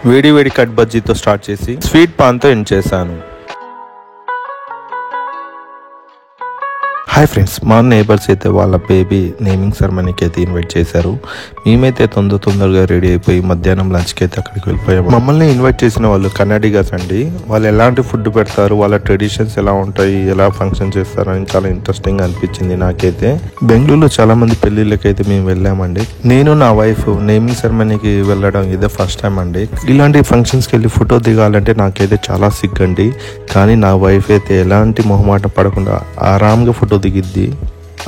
వేడి వేడి cut బజ్జీతో start చేసి స్వీట్ పాన్తో ఎండ్ చేశాను. హాయ్ ఫ్రెండ్స్, మా నేబర్స్ అయితే వాళ్ళ బేబీ నేమింగ్ సెరమనీకి అయితే ఇన్వైట్ చేశారు. మేమైతే తొందరగా రెడీ అయిపోయి మధ్యాహ్నం లంచ్కి అయితే అక్కడికి వెళ్ళిపోయాము. మమ్మల్ని ఇన్వైట్ చేసిన వాళ్ళు కన్నడిగాస్ అండి. వాళ్ళు ఎలాంటి ఫుడ్ పెడతారు, వాళ్ళ ట్రెడిషన్స్ ఎలా ఉంటాయి, ఎలా ఫంక్షన్ చేస్తారు అని చాలా ఇంట్రెస్టింగ్ అనిపించింది నాకైతే. బెంగళూరులో చాలా మంది పెళ్లిళ్ళకి అయితే మేము వెళ్ళామండి. నేను నా వైఫ్ నేమింగ్ సెరమనీకి వెళ్ళడం ఇదే ఫస్ట్ టైం అండి. ఇలాంటి ఫంక్షన్స్కి వెళ్ళి ఫోటో దిగాలంటే నాకైతే చాలా సిగ్గండి. కానీ నా వైఫ్ అయితే ఎలాంటి మొహమాట పడకుండా ఆరాంగా ఫోటో దిగిద్ది.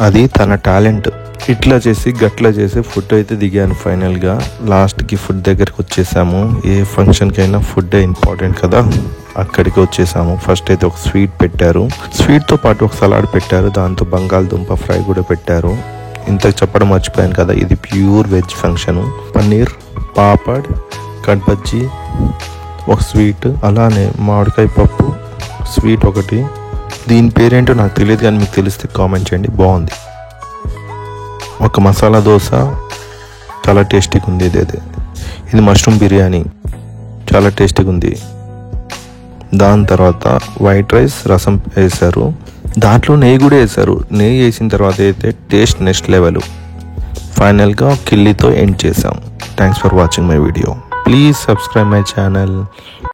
అది తన టాలెంట్. ఇట్లా చేసి గట్లా చేసి ఫోటో అయితే దిగాను. ఫైనల్గా లాస్ట్కి ఫుడ్ దగ్గరికి వచ్చేసాము. ఏ ఫంక్షన్కి అయినా ఫుడ్ ఇంపార్టెంట్ కదా, అక్కడికి వచ్చేసాము. ఫస్ట్ అయితే ఒక స్వీట్ పెట్టారు. స్వీట్తో పాటు ఒక సలాడ్ పెట్టారు. దాంతో బంగాళదుంప ఫ్రై కూడా పెట్టారు. ఇంతకు చెప్పడం మర్చిపోయాను కదా, ఇది pure veg function. Paneer, papad, cut bajji, ఒక స్వీట్, అలానే మామిడికాయ పప్పు, స్వీట్ ఒకటి. దీని పేరేంటో నాకు తెలియదు, కానీ మీకు తెలిస్తే కామెంట్ చేయండి. బాగుంది. ఒక మసాలా దోశ, చాలా టేస్టీగా ఉంది. ఇది మష్రూమ్ బిర్యానీ, చాలా టేస్టీగా ఉంది. దాని తర్వాత వైట్ రైస్, రసం వేశారు. దాంట్లో నెయ్యి కూడా వేశారు. నెయ్యి వేసిన తర్వాత అయితే టేస్ట్ నెక్స్ట్ లెవెల్. ఫైనల్గా కిల్లీతో ఎండ్ చేసాం. Thanks for watching my video. Please subscribe my channel.